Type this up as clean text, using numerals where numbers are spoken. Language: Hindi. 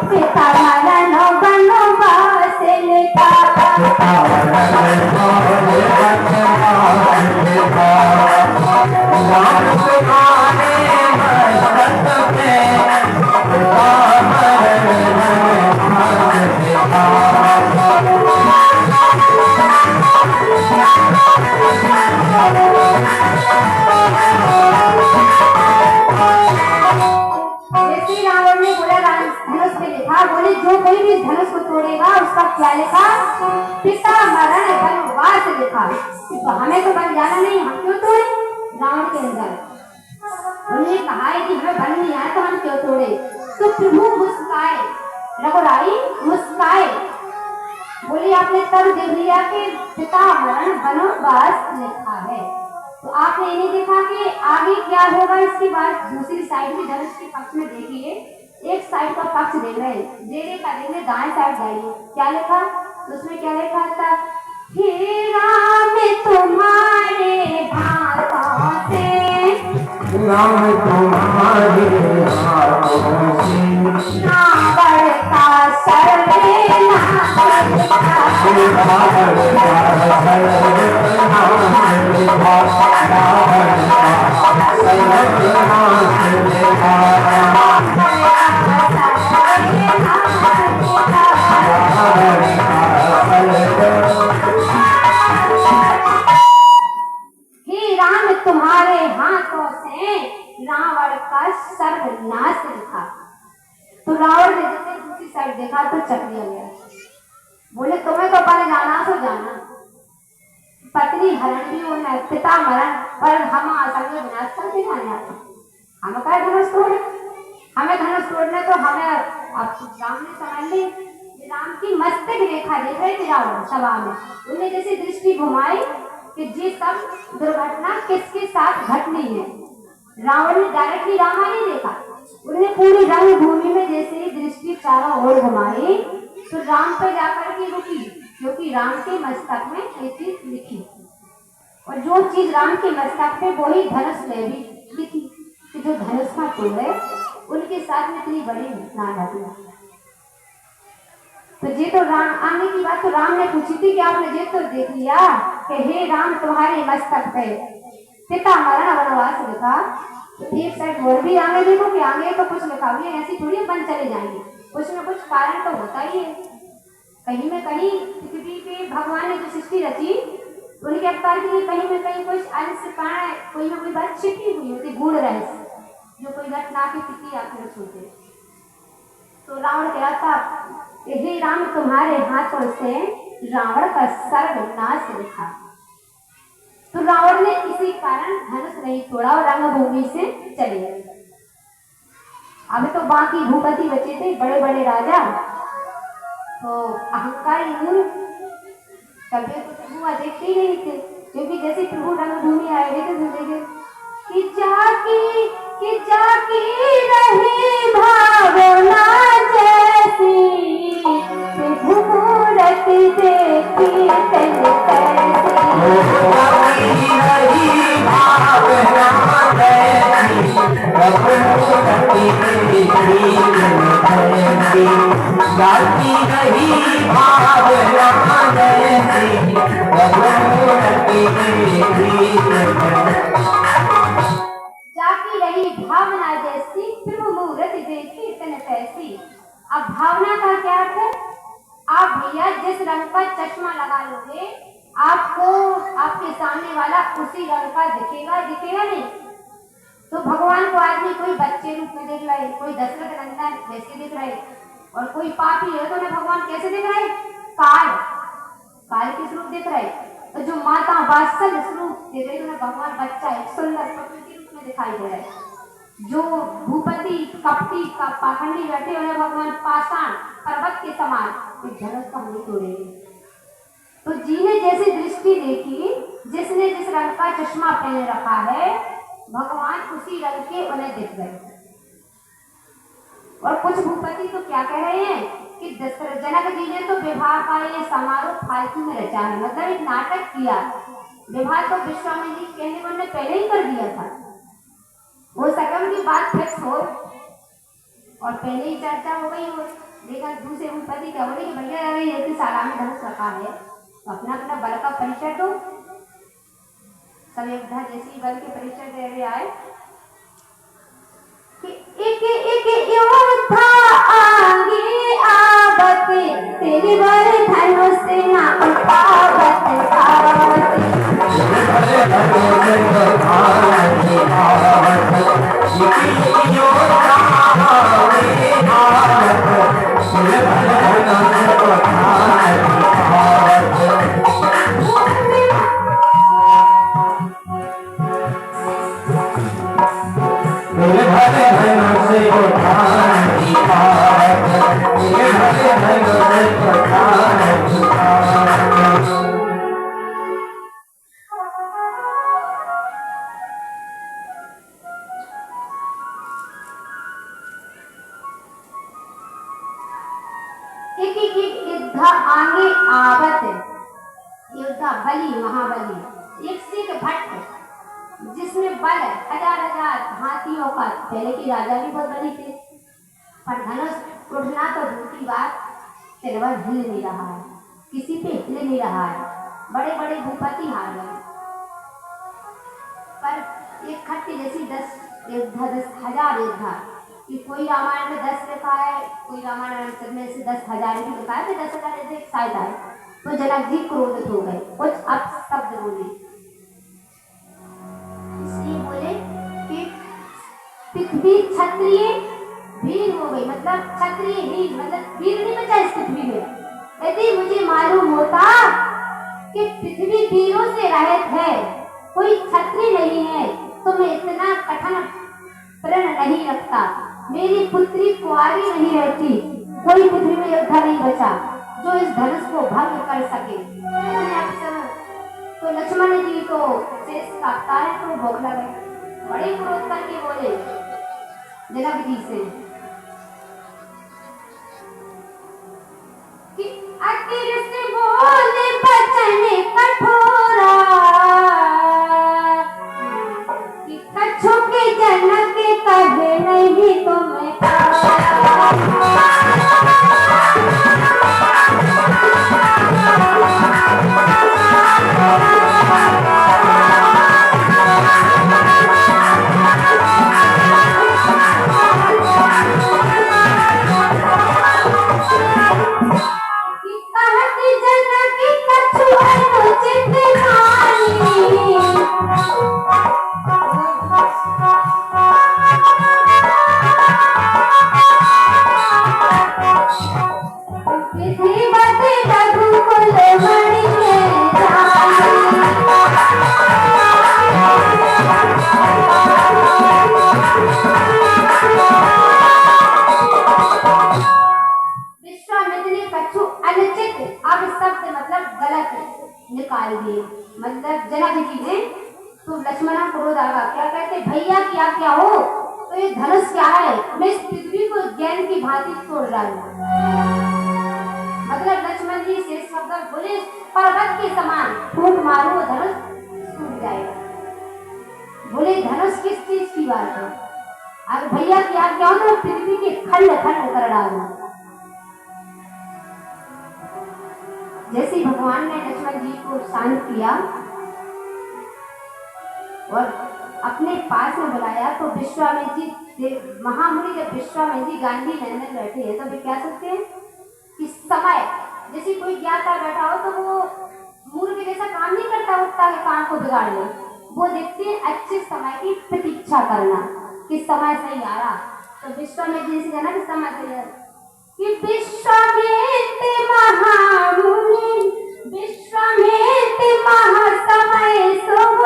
पिता मरण वनवास लिखा बोले जो कोई भी धनुष को तोड़ेगा उसका क्या लिखा? पिता मरण वनवास लिखा। तो हमें तो बन जाना नहीं, हम क्यों तोड़े? रावण के अंदर उन्होंने कहा है कि हमें बन नहीं आया तो हम क्यों तोड़े? तो प्रभु मुस्काए, रघुराई मुस्काए, बोले आपने तब देख लिया कि पिता मरण वनवास लिखा है, तो आपने ये नहीं देखा कि आगे क्या होगा इसके बाद। दूसरी साइड में धनुष के पक्ष में देखिए, एक साइड का पक्ष देख रहे हैं, जेरे का देख रहे, दाएं साइड जाइए, क्या लिखा? तो उसमें क्या लिखा था? हे राम तुम्हारे हाथों से, राम तुम्हारे हाथों से, रावण का सर्वनाश तुम्हारे हाथों से रावण का सर्वनाश लिखा। तो रावण ने जैसे दूसरी साइड देखा तो चक दिया गया। बोले तुम्हें तो पहले जाना तो जाना, पत्नी हरण भी होना है, पिता मरण, पर हम आसंग विनाश करके जाने आते, हम क्या धनुष तोड़े? हमें धनुष तोड़ने तो हमें अब राम ने समझ ली, राम की मस्तक रेखा देख रहे थे रावण सभा में, उन्हें जैसे दृष्टि घुमाई कि ये सब दुर्घटना किसके साथ घटनी है। रावण ने डायरेक्टली रामा नहीं देखा, उन्हें पूरी रंगभूमि में जैसे ही दृष्टि चारों ओर घुमाई तो राम पर जाकर के रुकी, क्योंकि राम के मस्तक में ये चीज लिखी, और जो चीज राम के मस्तक पे वही धनुष में भी लिखी कि जो धनुष का तोड़े उनके साथ में इतनी बड़ी घटना घटी। तो ये तो राम आने की बात तो राम ने पूछी थी कि आपने ये तो देख लिया कि हे राम तुम्हारे मस्तक पे पिता मरण वनवास लिखा। तो एक साइड और भी आगे देखो कि आगे तो कुछ लिखा हुआ है, ऐसी थोड़ी बन चले जाएंगे, कुछ न कुछ कारण तो होता ही है। कहीं में कहीं पृथ्वी के भगवान ने जो सृष्टि रची उनके अवतार के लिए कहीं में कहीं कुछ अंश कारण कोई ना कोई बात छिपी हुई होती, गूढ़ रहस्य, जो कोई घटना की तिथि आकर छूटे। तो रावण कह रहा था हे राम तुम्हारे हाथों से रावण का सर्वनाश लिखा। तो रावण ने इसी कारण धनुष नहीं तोड़ा और रंगभूमि से चले गए। अब तो बाकी भूपति बचे थे, बड़े बड़े राजा, तो अहंकारी मूर्ख कभी तो प्रभु देखते ही नहीं थे, क्योंकि जैसे प्रभु रंगभूमि आए थे तो देखे कि जाकी रही भावना जैसी प्रभु मूरत देखी तन जाकी रही भावना जैसी प्रभु मूरत देखी तन तैसी। अब भावना का क्या अर्थ है? आप भैया जिस रंग का चश्मा लगा लोगे आपको आपके सामने वाला उसी रंग का दिखेगा नहीं। तो भगवान को आदमी कोई बच्चे रूप में देख रहा है, कोई दशरथ नंदन जैसे दिख रहे, और कोई पापी है तो उन्हें भगवान कैसे दिख रहे? काल के स्वरूप दिख रहे। तो जो माता वात्सल्य स्वरूप दिख रही उन्हें भगवान बच्चा एक सुंदर प्रकृति रूप में दिखाई दे रहा है। जो भूपति कपटी का पाखंडी बैठे उन्हें भगवान पाषाण पर्वत के समान धनुष का नहीं तोड़ेंगे। तो जी ने जैसी दृष्टि देखी, जिसने जिस रंग का चश्मा पहने रखा है भगवान उसी रंग के उन्हें दिख गए। और कुछ भूपति तो क्या कह रहे हैं कि जनक जी ने तो विवाह का ये समारोह फालतू में रचा है, मतलब एक नाटक किया। विवाह तो विश्वामित्र जी कहने वाले पहले ही कर दिया था, हो सके उनकी बात फिक्स हो और पहले ही चर्चा हो गई हो, लेकिन दूसरे भूपति क्या बोले कि भैया अरे ये तो साला में धनुष रखा है तो अपना अपना बल का परिचय दो। सब योद्धा जैसी बल के परिचय दे रहे आए कि एक योद्धा आगे आवत तेरे बर धनुष से ना उठावत एक योद्धा आगे आवत योद्धा बली महाबली एक से एक भट्ट जिसमें बल हजार हजार हाथियों का। पहले के राजा भी बहुत बली थे पर धनुष उठना तो दूर की बात तिरवर हिल नहीं रहा है, किसी पे हिल नहीं रहा है। बड़े बड़े भूपति हार गए पर एक खट्टी जैसी 10 योद्धा 10,000 योद्धा कि कोई रामायण में 10 लिखा है, कोई रामायण में से 10,000 भी लिखा है, तो 10,000 ऐसे एक शायद आए तो जनक जी क्रोधित हो गए, कुछ अपशब्द बोले। इसलिए बोले कि पृथ्वी क्षत्रिय वीर हो गई, मतलब क्षत्रिय वीर मतलब वीर नहीं बचा इस पृथ्वी में। यदि मुझे मालूम होता कि पृथ्वी वीरों से रहित है, कोई क्षत्रिय नहीं है, तो मैं इतना कठिन प्रण नहीं रखता। मेरी पुत्री कुंवारी नहीं रहती, कोई पृथ्वी में योद्धा नहीं बचा जो इस धनुष को भंग कर सके। तो लक्ष्मण जी तो शेष काटता है तो बौखला गए, बड़े क्रोध करके बोले जनक जी से कि अतिर से बोले बचन कठोरा कि कछु के जनक कहे नहीं तुम्हें निकाल दिए। मतलब जनक जी ने तो लक्ष्मण क्रोध आगा, क्या कहते भैया की आज्ञा हो तो ये धनुष क्या है, मैं इस पृथ्वी को ज्ञान की भांति तोड़ रहा हूँ। मतलब लक्ष्मण जी शेष शब्द बोले पर्वत के समान फूट मारो धनुष टूट जाएगा। बोले धनुष किस चीज की बात है, अगर भैया की आज्ञा हो तो पृथ्वी के खंड खंड कर डालू। जैसे भगवान ने लक्ष्मण जी को शांत किया और अपने पास में बुलाया तो विश्वामित्र जी महामुनि जब विश्वामित्र जी गांधी नंदन बैठे हैं तो वे क्या सोचते हैं कि समय जैसे कोई ज्ञाता बैठा हो तो वो मूर्ख जैसा काम नहीं करता उठता है काम को बिगाड़ ले, वो देखते हैं अच्छे समय की प्रतीक्षा करना कि समय सही आ रहा। तो विश्वामित्र जी से कहना कि समय सही है कि विश्वामित्र महामुनि विश्वामित्र महासमय शुभ